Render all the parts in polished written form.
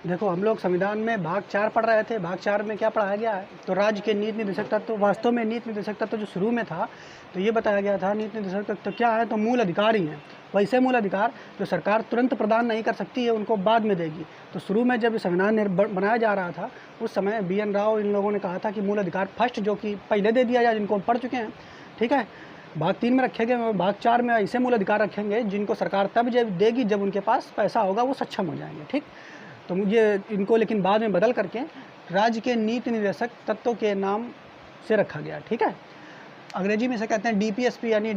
देखो, हम लोग संविधान में भाग 4 पढ़ रहे थे। भाग 4 में क्या पढ़ाया गया है? तो राज्य के नीति निर्देशक तत्व, वास्तव में नीति निर्देशक तत्व जो शुरू में था, तो ये बताया गया था नीति निर्देशक तत्व क्या है, तो मूल अधिकार ही है। वैसे मूल अधिकार जो सरकार तुरंत प्रदान नहीं कर सकती है, उनको बाद में देगी। तो शुरू में जब संविधान बनाया जा रहा था, उस समय BN राव इन लोगों ने कहा था कि मूल अधिकार फर्स्ट, जो कि पहले दे दिया जाए, जिनको हम पढ़ चुके हैं, ठीक है। भाग 3 में रखे गए, भाग 4 में ऐसे मूल अधिकार रखेंगे जिनको सरकार तब जब देगी जब उनके पास पैसा होगा, वो सक्षम हो जाएंगे, ठीक। तो मुझे इनको लेकिन बाद में बदल करके राज्य के नीति निर्देशक तत्वों के नाम से रखा गया, ठीक है। अंग्रेजी में इसे कहते हैं DPSP, यानी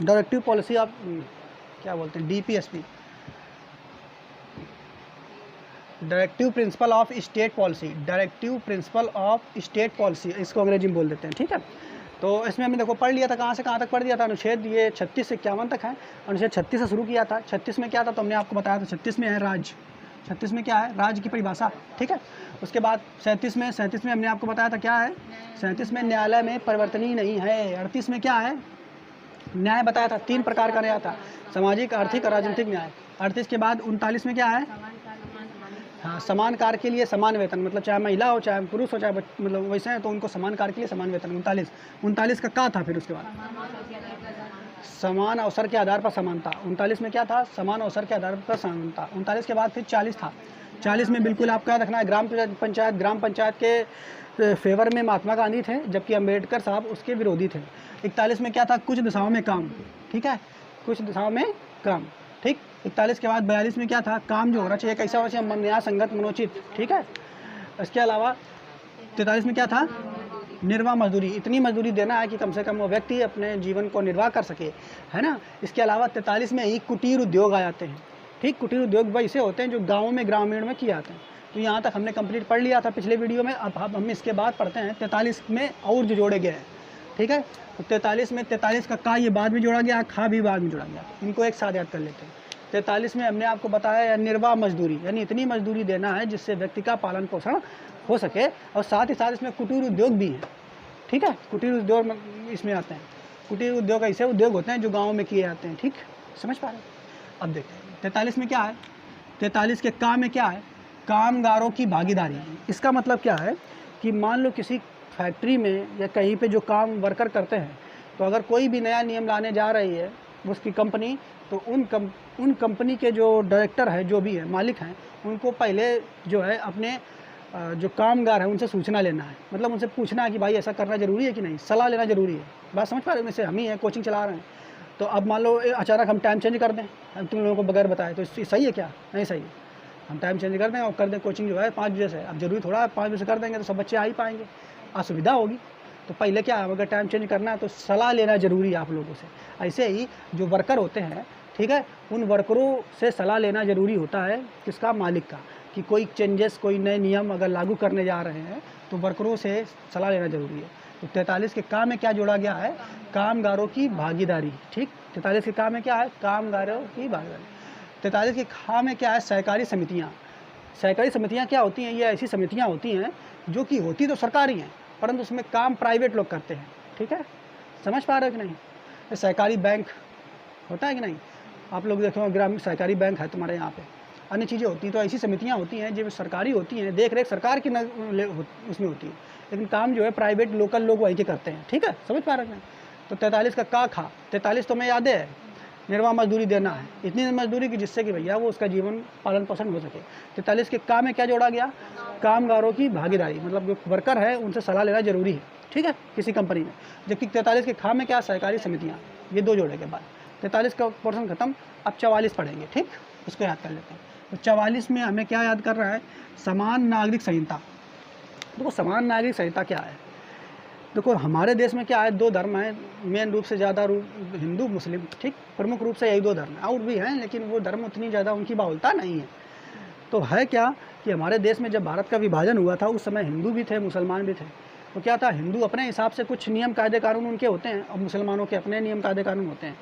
डायरेक्टिव पॉलिसी ऑफ, क्या बोलते हैं, DPSP, directive principle of state policy, directive principle of state policy, इसको अंग्रेजी में बोल देते हैं, ठीक है। तो इसमें हमने देखो पढ़ लिया था, कहाँ से कहाँ तक पढ़ दिया था। अनुच्छेद ये 36 से 51 तक है। अनुच्छेद 36 से शुरू किया था। 36 में क्या था, तो हमने आपको बताया था 36 में है राज्य। 36 में क्या है, राज्य की परिभाषा, ठीक है। उसके बाद 37 में हमने आपको बताया था क्या है, 37 में न्यायालय में परिवर्तनीय नहीं है। 38 में क्या है, न्याय बताया था, 3 प्रकार का न्याय था, सामाजिक, आर्थिक और राजनीतिक न्याय। 38 के बाद 39 में क्या है, हाँ, समान कार्य के लिए समान वेतन, मतलब चाहे महिला हो चाहे पुरुष हो चाहे मतलब वैसे है, तो उनको समान कार्य के लिए समान वेतन। 39 का था फिर उसके बाद समान अवसर के आधार पर समानता। 39 में क्या था, समान अवसर के आधार पर समानता। 39 के बाद फिर 40 था। 40 में बिल्कुल आप क्या रखना है, ग्राम पंचायत के फेवर में महात्मा गांधी थे, जबकि अम्बेडकर साहब उसके विरोधी थे। 41 में क्या था, कुछ दिशाओं में काम, ठीक है, कुछ दिशाओं में काम, ठीक। 41 के बाद 42 में क्या था, काम जो होना चाहिए कैसा होना चाहिए, न्याय संगत मनोचित, ठीक है। इसके अलावा 43 में क्या था, निर्वाह मजदूरी, इतनी मजदूरी देना है कि कम से कम वो व्यक्ति अपने जीवन को निर्वाह कर सके, है ना। इसके अलावा 43 में ही कुटीर उद्योग आ जाते हैं, ठीक। कुटीर उद्योग वैसे होते हैं जो गाँव में ग्रामीण में किए जाते हैं। तो यहाँ तक हमने कंप्लीट पढ़ लिया था पिछले वीडियो में। अब हम इसके बाद पढ़ते हैं 43 में और जो जोड़े गए हैं, ठीक है। तो 43 में 43 का ये बाद में जोड़ा गया, खा भी बाद में जोड़ा गया। इनको एक साथ याद कर लेते हैं। 43 में हमने आपको बताया निर्वाह मजदूरी, यानी इतनी मजदूरी देना है जिससे व्यक्ति का पालन पोषण हो सके, और साथ ही साथ इसमें कुटीर उद्योग भी है, ठीक है। कुटीर उद्योग इसमें आते हैं। कुटीर उद्योग ऐसे उद्योग होते हैं जो गाँव में किए जाते हैं, ठीक, समझ पा रहे हैं। अब देखते हैं 43 में क्या है, 43 के काम में क्या है, कामगारों की भागीदारी। इसका मतलब क्या है कि मान लो किसी फैक्ट्री में या कहीं पे जो काम वर्कर करते हैं, तो अगर कोई भी नया नियम लाने जा रही है उसकी कंपनी, तो उन कंपनी के जो डायरेक्टर है, जो भी है मालिक हैं, उनको पहले जो है अपने जो कामगार हैं उनसे सूचना लेना है। मतलब उनसे पूछना है कि भाई ऐसा करना ज़रूरी है कि नहीं, सलाह लेना ज़रूरी है। बात समझ पा रहे हो, जैसे हम ही हैं कोचिंग चला रहे हैं, तो अब मान लो अचानक हम टाइम चेंज कर दें, हम तुम लोगों को बगैर बताए, तो सही है क्या, नहीं सही है। हम टाइम चेंज कर दें और कर दें कोचिंग जो है 5 बजे से। अब जरूरी थोड़ा 5 बजे से कर देंगे तो सब बच्चे आ ही पाएंगे, असुविधा होगी। तो पहले क्या है, अगर टाइम चेंज करना है तो सलाह लेना ज़रूरी है आप लोगों से। ऐसे ही जो वर्कर होते हैं, ठीक है, उन वर्करों से सलाह लेना ज़रूरी होता है, किसका, मालिक का, कि कोई चेंजेस, कोई नए नियम अगर लागू करने जा रहे हैं तो वर्करों से सलाह लेना ज़रूरी है। तो 43 के काम में क्या जोड़ा गया है, कामगारों की भागीदारी, ठीक। 43 के काम में क्या है, कामगारों की भागीदारी। 43 के खा में क्या है, सहकारी समितियाँ। सहकारी समितियाँ क्या होती हैं, ये ऐसी समितियाँ होती हैं जो कि होती तो सरकारी हैं, परंतु उसमें काम प्राइवेट लोग करते हैं, ठीक है, समझ पा रहे हो कि नहीं। सहकारी बैंक होता है कि नहीं, आप लोग देखो ग्रामीण सहकारी बैंक है तुम्हारे यहाँ पे, अन्य चीज़ें होती हैं। तो ऐसी समितियाँ होती हैं जो सरकारी होती हैं, देख रेख सरकार की उसमें होती है, लेकिन काम जो है प्राइवेट लोकल लोग वहीं के करते हैं, ठीक है, समझ पा रहे हैं। तो 43 का खा, 43 तो मैं याद है, निर्वाह मजदूरी देना है, इतनी मजदूरी की जिससे कि भैया वो उसका जीवन पालन पोषण हो सके। 43 के काम में क्या जोड़ा गया, कामगारों की भागीदारी, मतलब जो वर्कर है उनसे सलाह लेना जरूरी है, ठीक है, किसी कंपनी में। जबकि 43 के खा में क्या, सहकारी समितियाँ, ये 2 जोड़े के बाद 43 का पोर्शन खत्म। अब 44 पढ़ेंगे, ठीक, उसको याद कर लेते हैं। तो 44 में हमें क्या याद कर रहा है, समान नागरिक संहिता। देखो समान नागरिक संहिता क्या है, देखो हमारे देश में क्या है, 2 धर्म हैं मेन रूप से, ज़्यादा रूप हिंदू मुस्लिम, ठीक, प्रमुख रूप से यही 2 धर्म हैं, और भी हैं लेकिन वो धर्म उतनी ज़्यादा उनकी बाहुलता नहीं है। तो है क्या कि हमारे देश में जब भारत का विभाजन हुआ था उस समय हिंदू भी थे मुसलमान भी थे। तो क्या था, हिंदू अपने हिसाब से कुछ नियम कायदे कानून उनके होते हैं और मुसलमानों के अपने नियम कायदे कानून होते हैं,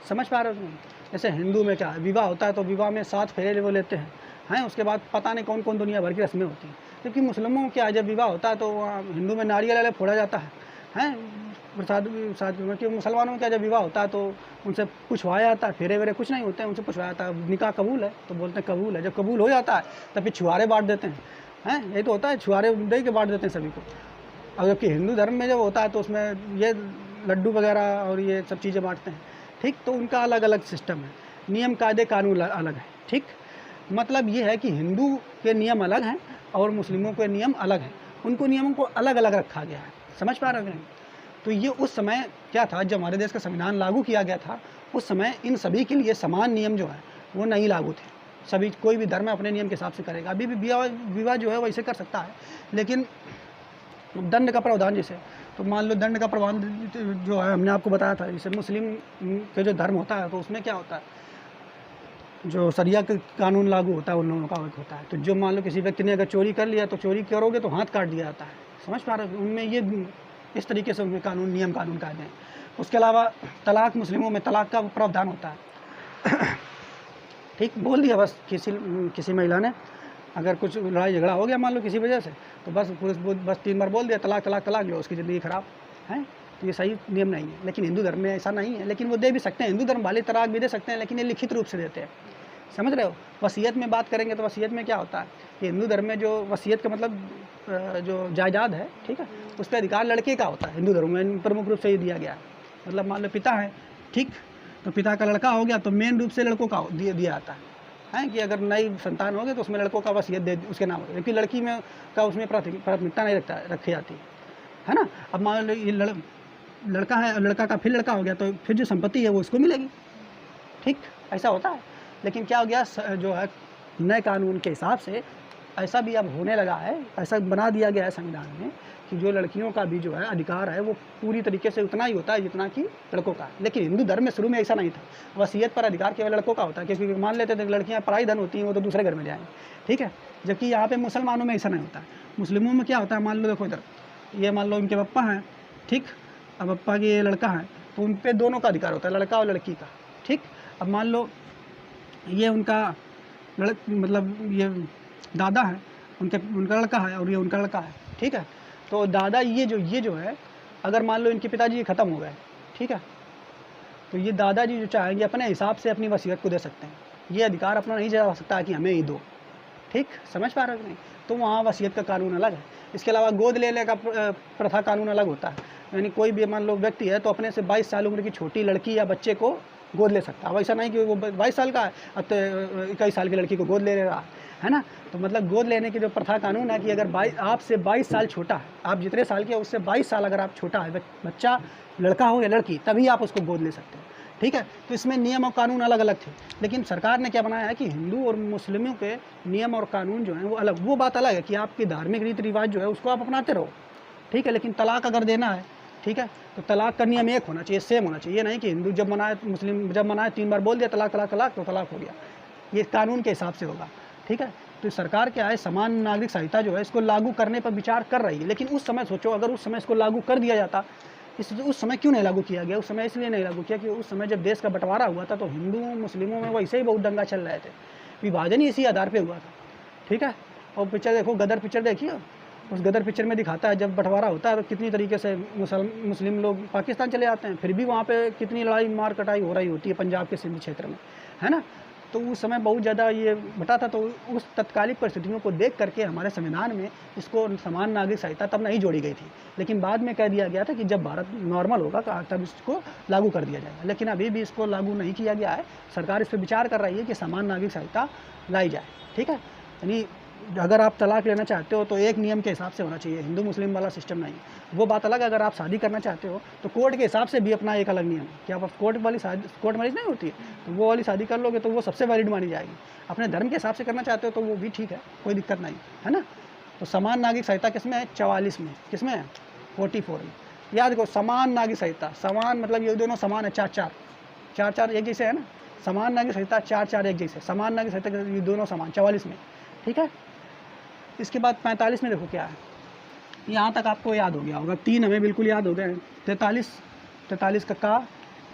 समझ पा रहे हो। जैसे हिंदू में क्या है, विवाह होता है तो विवाह में 7 फेरे वो लेते हैं, उसके बाद पता नहीं कौन कौन दुनिया भर की रस्में होती हैं। क्योंकि मुस्लिमों क्या है, जब विवाह होता है तो हिंदू में नारियल वाले फोड़ा जाता है, प्रसाद प्रसाद क्योंकि मुसलमानों का जब विवाह होता है तो उनसे पूछवाया जाता है, फेरे वेरे कुछ नहीं होते हैं, उनसे पूछवाया जाता है निकाह कबूल है तो बोलते हैं कबूल है। जब कबूल हो जाता है तब फिर छुआरे बांट देते हैं यही तो होता है, छुआरे दे के बांट देते हैं सभी को। और जबकि हिंदू धर्म में जब होता है तो उसमें ये लड्डू वगैरह और ये सब चीज़ें बांटते हैं, ठीक। तो उनका अलग अलग सिस्टम है, नियम कायदे कानून अलग है, ठीक। मतलब ये है कि हिंदू के नियम अलग हैं और मुस्लिमों के नियम अलग हैं, उनको नियमों को अलग अलग रखा गया है, समझ पा रहे हो नहीं। तो ये उस समय क्या था, जब हमारे देश का संविधान लागू किया गया था उस समय इन सभी के लिए समान नियम जो है वो नहीं लागू थे। सभी कोई भी धर्म अपने नियम के हिसाब से करेगा। अभी भी विवाह जो है वैसे कर सकता है, लेकिन दंड का प्रावधान जैसे, तो मान लो दंड का प्रावधान जो है हमने आपको बताया था, जैसे मुस्लिम के जो धर्म होता है तो उसमें क्या होता है, जो शरिया का कानून लागू होता है उन लोगों का होता है। तो जो मान लो किसी व्यक्ति ने अगर चोरी कर लिया तो चोरी करोगे तो हाथ काट दिया जाता है, समझ पा रहे हो। उनमें ये इस तरीके से उनमें कानून नियम कानून कायदे हैं। उसके अलावा तलाक, मुस्लिमों में तलाक का प्रावधान होता है ठीक, बोल दिया बस किसी महिला ने अगर कुछ लड़ाई झगड़ा हो गया मान लो किसी वजह से, तो बस पुलिस बस 3 बार बोल दिया तलाक तलाक तलाक, लो उसकी ज़िंदगी ख़राब है। तो ये सही नियम नहीं है, लेकिन हिंदू धर्म में ऐसा नहीं है, लेकिन वो दे भी सकते हैं, हिंदू धर्म वाले तलाक भी दे सकते हैं, लेकिन ये लिखित रूप से देते हैं, समझ रहे हो। वसीयत में बात करेंगे तो वसीयत में क्या होता है कि हिंदू धर्म में जो वसीयत का मतलब जो जायदाद है, ठीक है, उस पर अधिकार लड़के का होता है। हिंदू धर्म में प्रमुख रूप से ये दिया गया है। मतलब मान लो पिता है, ठीक, तो पिता का लड़का हो गया तो मेन रूप से लड़कों का दिया जाता है कि अगर नई संतान हो गई तो उसमें लड़कों का वसीयत दे उसके नाम हो, क्योंकि लड़की में का उसमें प्राथमिकता नहीं रखी जाती है ना। अब मान लो ये लड़का है और लड़का का फिर लड़का हो गया तो फिर जो संपत्ति है वो उसको मिलेगी, ठीक, ऐसा होता है। लेकिन क्या हो गया, जो है नए कानून के हिसाब से ऐसा भी अब होने लगा है, ऐसा बना दिया गया है संविधान में कि जो लड़कियों का भी जो है अधिकार है वो पूरी तरीके से उतना ही होता है जितना कि लड़कों का। लेकिन हिंदू धर्म में शुरू में ऐसा नहीं था, वसीयत पर अधिकार केवल लड़कों का होता है, क्योंकि मान लेते थे लड़कियां पराई धन होती हैं, वो तो दूसरे घर में जाएंगे, ठीक है। जबकि यहाँ पे मुसलमानों में ऐसा नहीं होता है। मुस्लिमों में क्या होता है, मान लो देखो इधर ये मान लो उनके पप्पा हैं, ठीक, अब पप्पा की ये लड़का है तो उन पर दोनों का अधिकार होता है, लड़का और लड़की का, ठीक। अब मान लो ये उनका मतलब ये दादा है, उनका लड़का है और ये उनका लड़का है, ठीक है। तो दादा ये जो है अगर मान लो इनके पिताजी ख़त्म हो गए, ठीक है, तो ये दादाजी जो चाहेंगे अपने हिसाब से अपनी वसीयत को दे सकते हैं। ये अधिकार अपना नहीं जता सकता कि हमें ही दो, ठीक, समझ पा रहे हो नहीं। तो वहाँ वसीयत का कानून अलग है। इसके अलावा गोद लेने का प्रथा कानून अलग होता है, यानी कोई भी मान लो व्यक्ति है तो अपने से 22 साल उम्र की छोटी लड़की या बच्चे को गोद ले सकता है। अब ऐसा नहीं कि वो 22 साल का है अब तो 21 साल की लड़की को गोद ले रहा है ना। तो मतलब गोद लेने की जो प्रथा कानून है कि अगर आपसे 22 साल छोटा है, आप जितने साल के उससे 22 साल अगर आप छोटा है बच्चा, लड़का हो या लड़की, तभी आप उसको गोद ले सकते हैं, ठीक है। तो इसमें नियम और कानून अलग अलग थे, लेकिन सरकार ने क्या बनाया है कि हिंदू और मुस्लिमों के नियम और कानून जो हैं वो अलग। वो बात अलग है कि आपकी धार्मिक रीति रिवाज जो है उसको आप अपनाते रहो, ठीक है, लेकिन तलाक अगर देना है, ठीक है, तो तलाक का नियम एक होना चाहिए, सेम होना चाहिए। ये नहीं कि हिंदू जब मनाए मुस्लिम जब मनाए 3 बार बोल दिया तलाक तलाक तलाक तो तलाक हो गया, ये कानून के हिसाब से होगा, ठीक है। तो सरकार क्या है, समान नागरिक संहिता जो है इसको लागू करने पर विचार कर रही है। लेकिन उस समय सोचो अगर उस समय इसको लागू कर दिया जाता, उस समय क्यों नहीं लागू किया गया? उस समय इसलिए नहीं लागू किया कि उस समय जब देश का बंटवारा हुआ था तो हिंदू मुस्लिमों में वैसे ही बहुत दंगा चल रहे थे, विभाजन ही इसी आधार पर हुआ था, ठीक है। और पिक्चर देखो, गदर पिक्चर देखिए, उस गदर पिक्चर में दिखाता है जब बंटवारा होता है तो कितनी तरीके से मुस्लिम लोग पाकिस्तान चले जाते हैं, फिर भी वहाँ पे कितनी लड़ाई मार कटाई हो रही होती है पंजाब के सिंध क्षेत्र में, है ना। तो उस समय बहुत ज़्यादा ये बटा था। तो उस तत्कालिक परिस्थितियों को देख करके हमारे संविधान में इसको समान नागरिक संहिता तब नहीं जोड़ी गई थी, लेकिन बाद में कह दिया गया था कि जब भारत नॉर्मल होगा तब इसको लागू कर दिया जाएगा। लेकिन अभी भी इसको लागू नहीं किया गया है। सरकार इस पर विचार कर रही है कि समान नागरिक संहिता लाई जाए, ठीक है। यानी अगर आप तलाक लेना चाहते हो तो एक नियम के हिसाब से होना चाहिए, हिंदू मुस्लिम वाला सिस्टम नहीं। वो बात अलग है, अगर आप शादी करना चाहते हो तो कोर्ट के हिसाब से भी अपना एक अलग नियम है कि आप कोर्ट मैरिज नहीं होती है तो वो वाली शादी कर लोगे तो वो सबसे वैलिड मानी जाएगी। अपने धर्म के हिसाब से करना चाहते हो तो वो भी ठीक है, कोई दिक्कत नहीं है ना। तो समान नागरिक संहिता किस में है? 44 में। किस में है? 44 में। याद रखो, समान नागरिक संहिता, समान मतलब ये दोनों समान है, 4 एक जैसे है ना। समान नागरिक संहिता 4 एक जैसे, समान नागरिक संहिता ये दोनों समान 44 में, ठीक है। इसके बाद 45 में देखो क्या है, यहाँ तक आपको याद हो गया होगा, 3 हमें बिल्कुल याद हो गए। 43 का का,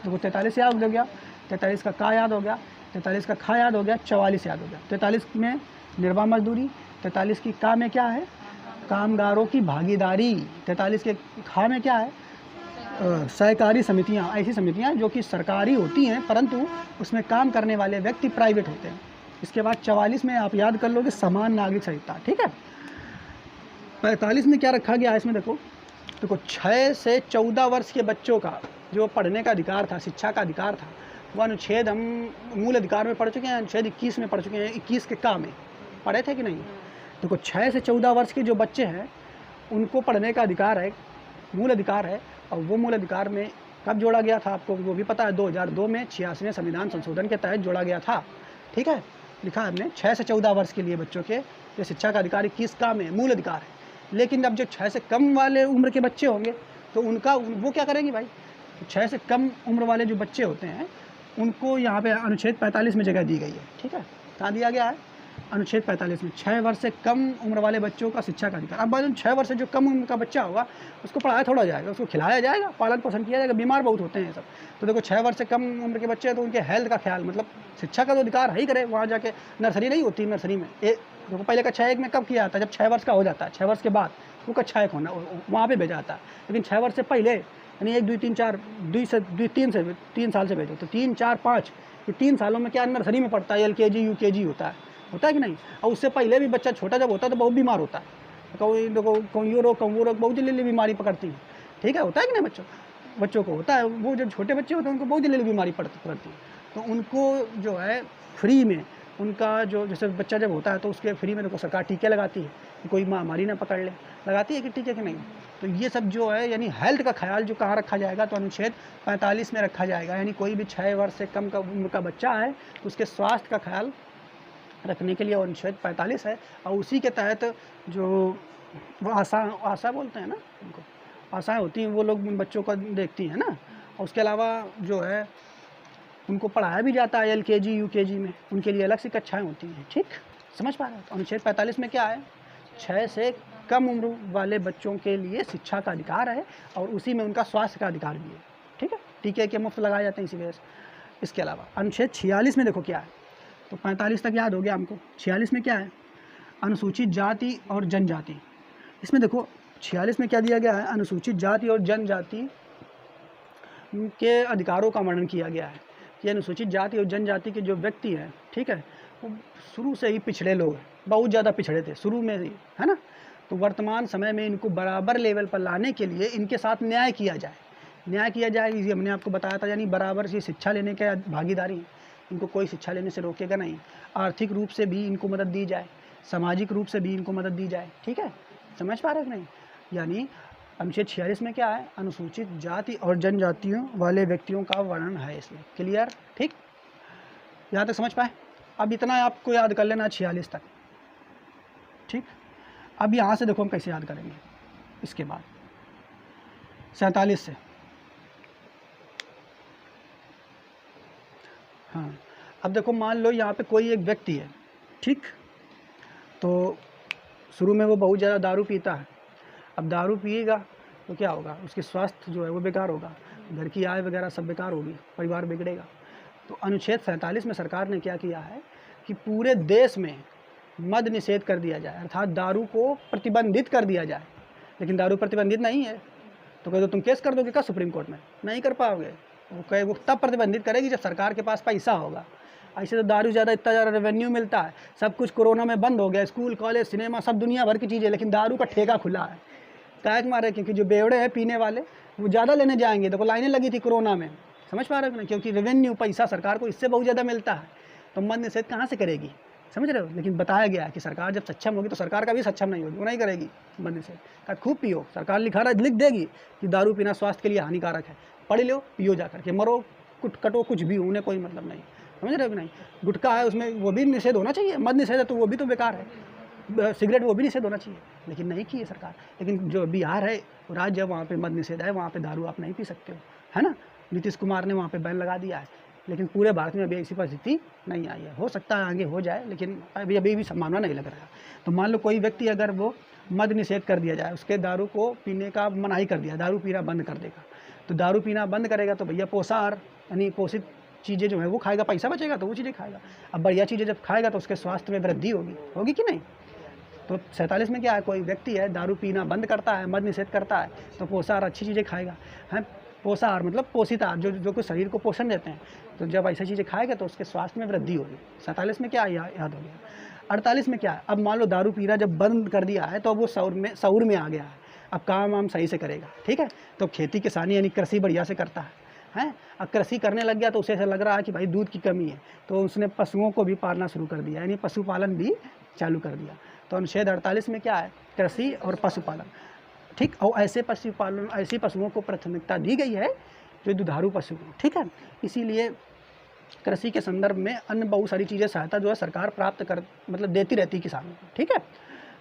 देखो 43 याद हो गया, 43 का का याद हो गया, 43 का खा याद हो गया, 44 याद हो गया। 43 में निर्वाह मजदूरी, 43 की का में क्या है? कामगारों की भागीदारी। 43 के खा में क्या है? सहकारी समितियाँ, ऐसी समितियाँ जो कि सरकारी होती हैं परंतु उसमें काम करने वाले व्यक्ति प्राइवेट होते हैं। इसके बाद 44 में आप याद कर लोगे समान नागरिक संहिता, ठीक है। 45 में क्या रखा गया है इसमें देखो 6 से 14 वर्ष के बच्चों का जो पढ़ने का अधिकार था, शिक्षा का अधिकार था, वो अनुच्छेद हम मूल अधिकार में पढ़ चुके हैं, अनुच्छेद 21 में पढ़ चुके हैं। 21 के का में पढ़े थे कि नहीं? देखो 6 से 14 वर्ष के जो बच्चे हैं उनको पढ़ने का अधिकार है, मूल अधिकार है। और वो मूल अधिकार में कब जोड़ा गया था आपको वो भी पता है, 2002 में 86वें संविधान संशोधन के तहत जोड़ा गया था, ठीक है। लिखा है हमने 6 से 14 वर्ष के लिए बच्चों के जो शिक्षा का अधिकार 21 का में मूल अधिकार है। लेकिन अब जो 6 से कम वाले उम्र के बच्चे होंगे तो उनका वो क्या करेंगे भाई? 6 से कम उम्र वाले जो बच्चे होते हैं उनको यहाँ पे अनुच्छेद 45 में जगह दी गई है, ठीक है। कहाँ दिया गया है? अनुच्छेद 45 में 6 वर्ष से कम उम्र वाले बच्चों का शिक्षा का अधिकार। अब बाद 6 वर्ष से जो कम उम्र का बच्चा होगा उसको पढ़ाया थोड़ा जाएगा, उसको खिलाया जाएगा, पालन पोषण किया जाएगा, बीमार बहुत होते हैं सब। तो देखो 6 वर्ष से कम उम्र के बच्चे हैं तो उनके हेल्थ का ख्याल, मतलब शिक्षा का तो अधिकार है ही करे। वहाँ जाके नर्सरी नहीं होती, नर्सरी में देखो पहले कक्षा 1 में कब किया जाता है? जब 6 वर्ष का हो जाता है। 6 वर्ष के बाद वो कक्षा 1 होना वहाँ पर भेजा जाता है। लेकिन 6 वर्ष से पहले यानी 1 2 3 4 3 साल से भेजो तो 3 4 5 ये 3 सालों में क्या नर्सरी में पढ़ता है, LKG UKG होता है कि नहीं? और उससे पहले भी बच्चा छोटा जब होता है तो बहुत बीमार होता है, कोई देखो कोई रोग बहुत जल्दी बीमारी पकड़ती है, ठीक है। होता है कि नहीं? बच्चों को होता है, वो जब छोटे बच्चे होते हैं उनको बहुत जल्दी बीमारी पकड़ती है। तो उनको जो है फ्री में उनका जो जैसे बच्चा जब होता है तो उसके फ्री में देखो सरकार टीके लगाती है कि कोई महामारी ना पकड़ ले, लगाती है कि टीके कि नहीं? तो ये सब जो है यानी हेल्थ का ख्याल जो कहाँ रखा जाएगा तो अनुच्छेद 45 में रखा जाएगा। यानी कोई भी 6 वर्ष से कम का उम्र का बच्चा है तो उसके स्वास्थ्य का ख्याल रखने के लिए अनुच्छेद 45 है। और उसी के तहत जो वो आशा बोलते हैं ना, उनको आशाएँ होती हैं, वो लोग बच्चों को देखती हैं ना। और उसके अलावा जो है उनको पढ़ाया भी जाता है LKG UKG में, उनके लिए अलग सी कक्षाएँ होती हैं, ठीक? समझ पा रहे हैं? तो अनुच्छेद 45 में क्या है? 6 से कम उम्र वाले बच्चों के लिए शिक्षा का अधिकार है और उसी में उनका स्वास्थ्य का अधिकार भी है, ठीक है। टीके के मुफ्त लगाए जाते हैं इसी वजह से। इसके अलावा अनुच्छेद 46 में देखो क्या है, तो 45 तक याद हो गया हमको। 46 में क्या है? अनुसूचित जाति और जनजाति। इसमें देखो 46 में क्या दिया गया है? अनुसूचित जाति और जनजाति के अधिकारों का वर्णन किया गया है कि अनुसूचित जाति और जनजाति के जो व्यक्ति हैं, ठीक है, वो शुरू से ही पिछड़े लोग हैं, बहुत ज़्यादा पिछड़े थे शुरू में ही, है ना। तो वर्तमान समय में इनको बराबर लेवल पर लाने के लिए इनके साथ न्याय किया जाए। ये हमने आपको बताया था, यानी बराबर से शिक्षा लेने के भागीदारी, इनको कोई शिक्षा लेने से रोकेगा नहीं। आर्थिक रूप से भी इनको मदद दी जाए, सामाजिक रूप से भी इनको मदद दी जाए, ठीक है। समझ पा रहे हैं नहीं? यानी अनुच्छेद 46 में क्या है? अनुसूचित जाति और जनजातियों वाले व्यक्तियों का वर्णन है इसमें। क्लियर? ठीक, यहाँ तक समझ पाए? अब इतना आपको याद कर लेना 46 तक, ठीक। अब यहाँ से देखो हम कैसे याद करेंगे। इसके बाद 47 से, हाँ, अब देखो मान लो यहाँ पे कोई एक व्यक्ति है, ठीक। तो शुरू में वो बहुत ज़्यादा दारू पीता है। अब दारू पिएगा तो क्या होगा? उसके स्वास्थ्य जो है वो बेकार होगा, घर की आय वगैरह सब बेकार होगी, परिवार बिगड़ेगा। तो अनुच्छेद 47 में सरकार ने क्या किया है कि पूरे देश में मद निषेध कर दिया जाए, अर्थात दारू को प्रतिबंधित कर दिया जाए। लेकिन दारू प्रतिबंधित नहीं है तो कह दो तुम केस कर दोगे क्या सुप्रीम कोर्ट में? नहीं कर पाओगे। वो तब प्रतिबंधित करेगी जब सरकार के पास पैसा होगा। ऐसे तो दारू ज़्यादा इतना ज़्यादा रेवेन्यू मिलता है, सब कुछ कोरोना में बंद हो गया, स्कूल कॉलेज सिनेमा सब दुनिया भर की चीज़ें, लेकिन दारू का ठेका खुला है। काहे के मारे? क्योंकि जो बेवड़े हैं पीने वाले वो ज़्यादा लेने जाएंगे। देखो लाइनें लगी थी कोरोना में, समझ पा रहे हो ना? क्योंकि रेवेन्यू पैसा सरकार को इससे बहुत ज़्यादा मिलता है, तो मद निषेध कहाँ से करेगी? समझ रहे हो? लेकिन बताया गया है कि सरकार जब सक्षम होगी तो सरकार का भी सक्षम नहीं होगी, वो नहीं करेगी मद निषेध का। खूब पियो, सरकार लिख देगी कि दारू पीना स्वास्थ्य के लिए हानिकारक है, पढ़ लो, पियो जा करके, मरो कटो कुछ भी, उन्हें कोई मतलब नहीं। समझ रहे हो कि नहीं? गुटखा है उसमें वो भी निषेध होना चाहिए, मद निषेध है तो वो भी तो बेकार है। सिगरेट वो भी निषेध होना चाहिए, लेकिन नहीं की है सरकार। लेकिन जो बिहार है राज्य, वहाँ पे मद निषेध है, वहाँ पे दारू आप नहीं पी सकते हो, है ना। नीतीश कुमार ने वहाँ पे बैन लगा दिया है, लेकिन पूरे भारत में अभी ऐसी परिस्थिति नहीं आई है। हो सकता है आगे हो जाए, लेकिन अभी भी संभावना नहीं लग रहा है। तो मान लो कोई व्यक्ति अगर वो मद निषेध कर दिया जाए, उसके दारू को पीने का मनाही कर दिया, दारू पीना बंद कर देगा, तो दारू पीना बंद करेगा तो भैया पोषाहार यानी पोषित चीज़ें जो है वो खाएगा, पैसा बचेगा तो वो चीज़ें खाएगा। अब बढ़िया चीज़ें जब खाएगा तो उसके स्वास्थ्य में वृद्धि होगी कि नहीं? तो 47 में क्या है? कोई व्यक्ति है दारू पीना बंद करता है, मद निषेध करता है, तो पोषाहार अच्छी चीज़ें खाएगा, हैं। पोषाहार मतलब पोषित आहार, जो जो कोई शरीर को पोषण देते हैं। तो जब ऐसी चीज़ें खाएगा तो उसके स्वास्थ्य में वृद्धि होगी। 47 में क्या याद हो गया। 48 में क्या है, अब मान लो दारू पीना जब बंद कर दिया है तो अब वो शऊर में आ गया है, अब काम वाम सही से करेगा, ठीक है। तो खेती किसानी यानी कृषि बढ़िया से करता है। अब कृषि करने लग गया तो उसे ऐसा लग रहा है कि भाई दूध की कमी है, तो उसने पशुओं को भी पालना शुरू कर दिया, यानी पशुपालन भी चालू कर दिया। तो अनुच्छेद 48 में क्या है, कृषि और पशुपालन, ठीक। और ऐसे पशुपालन, ऐसे पशुओं को प्राथमिकता दी गई है जो दुधारू पशु हैं, ठीक है। इसीलिए कृषि के संदर्भ में अन्य बहुत सारी चीज़ें सहायता जो है सरकार प्राप्त कर मतलब देती रहती है किसानों को, ठीक है।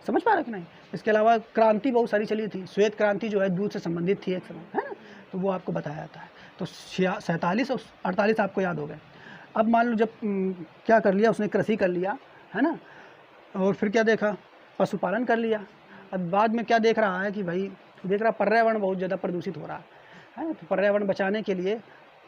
समझ पा रहे कि नहीं। इसके अलावा क्रांति बहुत सारी चली थी, श्वेत क्रांति जो है दूध से संबंधित थी एक समय, है ना, तो वो आपको बताया जाता है। तो 47 और 48 आपको याद हो गए। अब मान लो जब क्या कर लिया उसने, कृषि कर लिया, है ना, और फिर क्या देखा, पशुपालन कर लिया। अब बाद में क्या देख रहा है कि भाई देख रहा पर्यावरण बहुत ज़्यादा प्रदूषित हो रहा है ना, तो पर्यावरण बचाने के लिए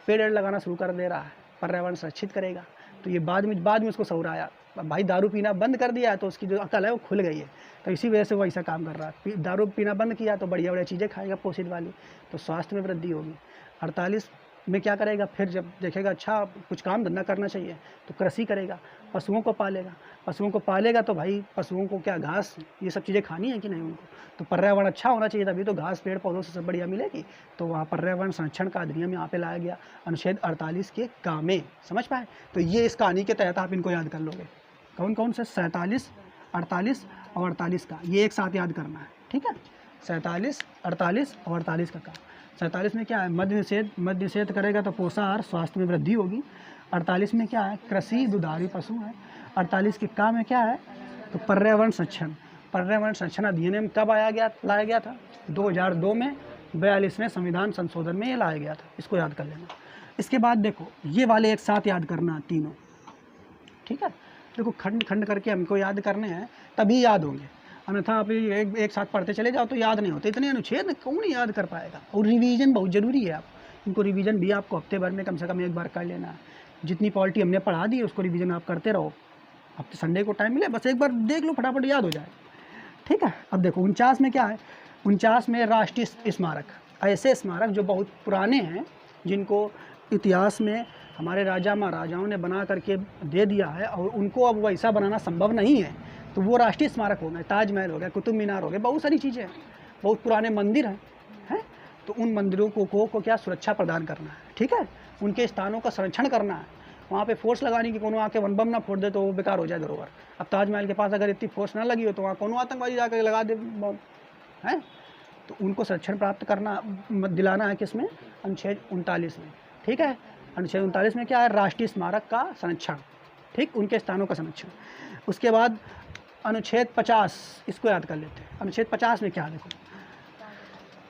पेड़ लगाना शुरू कर दे रहा है, पर्यावरण सुरक्षित करेगा। तो ये बाद में उसको शऊर आया, भाई दारू पीना बंद कर दिया तो उसकी जो अकल है वो खुल गई है, तो इसी वजह से वो ऐसा काम कर रहा है। दारू पीना बंद किया तो बढ़िया बढ़िया चीज़ें खाएगा पोषित वाली, तो स्वास्थ्य में वृद्धि होगी। 48 में क्या करेगा, फिर जब देखेगा अच्छा कुछ काम धंधा करना चाहिए तो कृषि करेगा, पशुओं को पालेगा तो भाई पशुओं को क्या घास ये सब चीज़ें खानी है कि नहीं उनको, तो पर्यावरण अच्छा होना चाहिए, तभी तो घास पेड़ पौधों से सब बढ़िया मिलेगी। तो वहाँ पर्यावरण संरक्षण का अधिनियम यहाँ पे लाया गया अनुच्छेद 48 के कामे, समझ पाए। तो ये इस कहानी के तहत आप इनको याद कर लोगे, कौन कौन से 47, 48 और 48 का, ये एक साथ याद करना है, ठीक है। 47, 48 और 48 का काम। 47 में क्या है, मद्य निषेध करेगा तो पोषाहार स्वास्थ्य में वृद्धि होगी। 48 में क्या है, कृषि दुधारू पशु है। 48 के काम में क्या है, तो पर्यावरण संरक्षण अधिनियम कब लाया गया था 2002 में 42वें संविधान संशोधन में ये लाया गया था, इसको याद कर लेना। इसके बाद देखो ये वाले एक साथ याद करना तीनों, ठीक है। देखो खंड खंड करके हमको याद करने हैं तभी याद होंगे, अन्यथा आप एक साथ पढ़ते चले जाओ तो याद नहीं होते। इतने अनुच्छेद कौन याद कर पाएगा। और रिवीजन बहुत ज़रूरी है, आप इनको रिवीजन भी आपको हफ्ते भर में कम से कम एक बार कर लेना है। जितनी पॉलिटी हमने पढ़ा दी उसको रिवीजन आप करते रहो, हफ्ते संडे को टाइम मिले बस एक बार देख लो, फटाफट याद हो जाए, ठीक है। अब देखो 49 में क्या है, 49 में राष्ट्रीय स्मारक, ऐसे स्मारक जो बहुत पुराने हैं, जिनको इतिहास में हमारे राजा महाराजाओं ने बना करके दे दिया है और उनको अब वैसा बनाना संभव नहीं है, तो वो राष्ट्रीय स्मारक हो गए। ताजमहल हो गया, कुतुब मीनार हो गए, बहुत सारी चीज़ें हैं, बहुत पुराने मंदिर हैं, तो उन मंदिरों को क्या सुरक्षा प्रदान करना है, ठीक है। उनके स्थानों का संरक्षण करना है, वहाँ पे फोर्स लगाने की, कोनो आके वन बम ना फोड़ दे तो वो बेकार हो जाए धरोहर। अब ताजमहल के पास अगर इतनी फोर्स ना लगी हो तो वहाँ कोनो आतंकवादी जाकर लगा दे बम, है। तो उनको संरक्षण प्राप्त करना दिलाना है किसमें, अनुच्छेद 39 में, ठीक है। अनुच्छेद 39 में क्या है, राष्ट्रीय स्मारक का संरक्षण, ठीक, उनके स्थानों का संरक्षण। उसके बाद अनुच्छेद 50, इसको याद कर लेते हैं। अनुच्छेद 50 में क्या है, देखो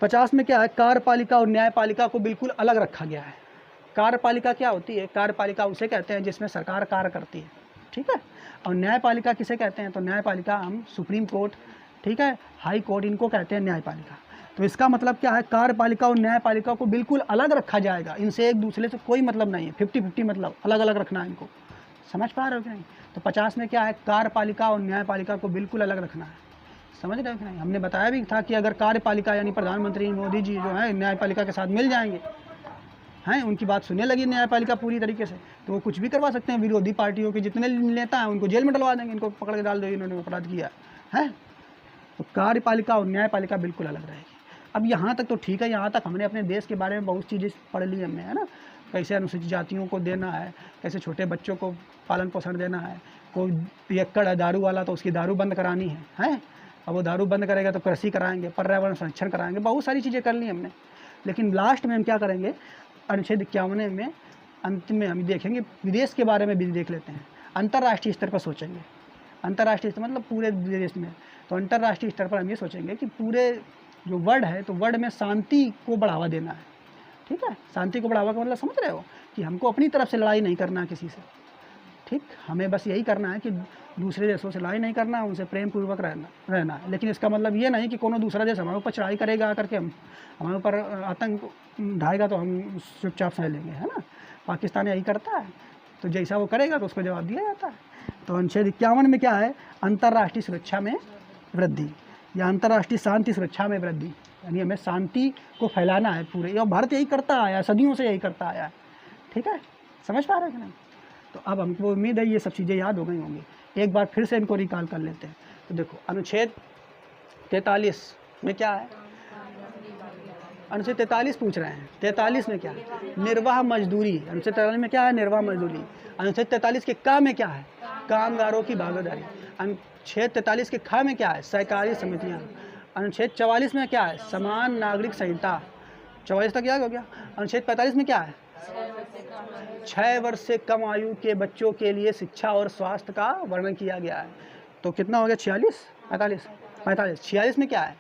50 में क्या है, कार्यपालिका और न्यायपालिका को बिल्कुल अलग रखा गया है। कार्यपालिका क्या होती है, कार्यपालिका उसे कहते हैं जिसमें सरकार कार्य करती है, ठीक है। और न्यायपालिका किसे कहते हैं, तो न्यायपालिका हम सुप्रीम कोर्ट, ठीक है, हाई कोर्ट, इनको कहते हैं न्यायपालिका। तो इसका मतलब क्या है, कार्यपालिका और न्यायपालिका को बिल्कुल अलग रखा जाएगा, इनसे एक दूसरे से कोई मतलब नहीं है, 50-50 मतलब अलग अलग रखना है इनको, समझ पा रहे हो कि नहीं। तो 50 में क्या है, कार्यपालिका और न्यायपालिका को बिल्कुल अलग रखना है, समझ रहे हो कि नहीं। हमने बताया भी था कि अगर कार्यपालिका यानी प्रधानमंत्री मोदी जी जो है न्यायपालिका के साथ मिल जाएंगे, हैं, उनकी बात सुनने लगी न्यायपालिका पूरी तरीके से, तो वो कुछ भी करवा सकते हैं। विरोधी पार्टियों के जितने नेता हैं उनको जेल में डलवा देंगे, इनको पकड़ के डाल दो, इन्होंने अपराध किया है। तो कार्यपालिका और न्यायपालिका बिल्कुल अलग रहेगी। अब यहाँ तक तो ठीक है, यहाँ तक हमने अपने देश के बारे में बहुत चीज़ें पढ़ ली हमने, है ना, कैसे अनुसूचित जातियों को देना है, कैसे छोटे बच्चों को पालन पोषण देना है, कोई पियक्कड़ है दारू वाला तो उसकी दारू बंद करानी है। अब वो दारू बंद करेगा तो कृषि कराएंगे, पर्यावरण संरक्षण कराएंगे, बहुत सारी चीज़ें कर ली हमने। लेकिन लास्ट में हम क्या करेंगे, अनुच्छेद 51 में अंतिम में हम देखेंगे, विदेश के बारे में भी देख लेते हैं, अंतर्राष्ट्रीय स्तर पर सोचेंगे। अंतर्राष्ट्रीय स्तर मतलब पूरे देश में, तो अंतर्राष्ट्रीय स्तर पर हम ये सोचेंगे कि पूरे जो वर्ल्ड है, तो वर्ल्ड में शांति को बढ़ावा देना है, ठीक है। शांति को बढ़ावा का मतलब समझ रहे हो कि हमको अपनी तरफ से लड़ाई नहीं करना है किसी से, ठीक, हमें बस यही करना है कि दूसरे देशों से लड़ाई नहीं करना है, उनसे प्रेम पूर्वक रहना है। लेकिन इसका मतलब ये नहीं कि कोनो दूसरा देश हमारे ऊपर चढ़ाई करेगा आकर के हमारे ऊपर आतंक ढाएगा तो हम चुपचाप सह लेंगे, है ना। पाकिस्तान यही करता है, तो जैसा वो करेगा तो उसको जवाब दिया जाता है। तो अनुच्छेद 51 में क्या है, अंतर्राष्ट्रीय सुरक्षा में वृद्धि या अंतर्राष्ट्रीय शांति सुरक्षा में वृद्धि, यानी हमें शांति को फैलाना है पूरे, और भारत यही करता आया है, सदियों से यही करता आया है। ठीक है, समझ पा रहे हैं कि नहीं? तो अब हमको उम्मीद है ये सब चीज़ें याद हो गई होंगी। एक बार फिर से इनको रिकॉल कर लेते हैं। तो देखो अनुच्छेद 43 में क्या है, अनुच्छेद 43 पूछ रहे हैं। 43 में क्या है, निर्वाह मजदूरी। अनुच्छेद 43 में क्या है, निर्वाह मजदूरी। अनुच्छेद 43 के का में क्या है, कामगारों की भागीदारी। अनुच्छेद 43 के खा में क्या है, सहकारी समितियाँ। अनुच्छेद 44 में क्या है, समान नागरिक संहिता। 44 तक याद हो गया। अनुच्छेद 45 में क्या है, 6 वर्ष से कम आयु के बच्चों के लिए शिक्षा और स्वास्थ्य का वर्णन किया गया है। तो कितना हो गया, 46, 45, 45। 46 में क्या है,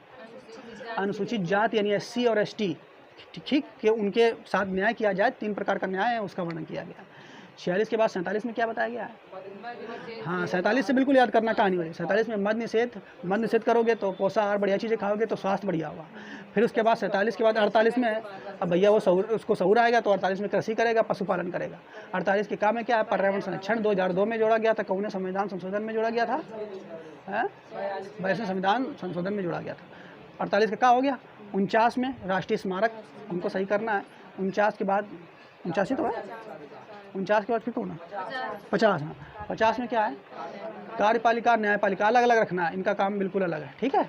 अनुसूचित जाति यानी SC और ST, ठीक, कि उनके साथ न्याय किया जाए, 3 प्रकार का न्याय है उसका वर्णन किया गया। 46 के बाद 47 में क्या बताया गया है, हाँ 47 से बिल्कुल याद करना कहानी वाली। 47 में मद निषेध करोगे तो पोषाहार बढ़िया चीज़ें खाओगे तो स्वास्थ्य बढ़िया होगा। फिर उसके बाद 47 के बाद 48 में, अब भैया वो उसको शऊर आएगा तो 48 में कृषि करेगा, पशुपालन करेगा। 48 के काम में क्या है, पर्यावरण संरक्षण 2002 में जोड़ा गया था। कौन संविधान संशोधन में जोड़ा गया था, 22वें संविधान संशोधन में जोड़ा गया था। 48 का क्या हो गया, 49 में राष्ट्रीय स्मारक, हमको सही करना है। 49 के बाद 49 ही तो है, 49 के बाद फिर कौन है, 50। हाँ 50 में क्या है, कार्यपालिका न्यायपालिका अलग अलग रखना है, इनका काम बिल्कुल अलग है। ठीक है,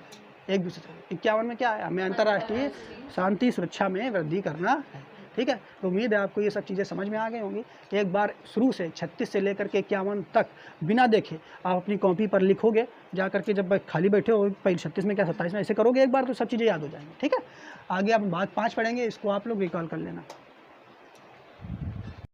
एक दूसरे से। 51 में क्या है, हमें अंतर्राष्ट्रीय शांति सुरक्षा में वृद्धि करना है। ठीक है, तो उम्मीद है आपको ये सब चीज़ें समझ में आ गई होंगी। एक बार शुरू से 36 से लेकर के 51 तक बिना देखे आप अपनी कॉपी पर लिखोगे, जा करके जब खाली बैठे हो, पहले 36 में क्या 27 में ऐसे करोगे एक बार, तो सब चीज़ें याद हो जाएंगी। ठीक है, आगे आप बात 5 पढ़ेंगे, इसको आप लोग रिकॉल कर लेना।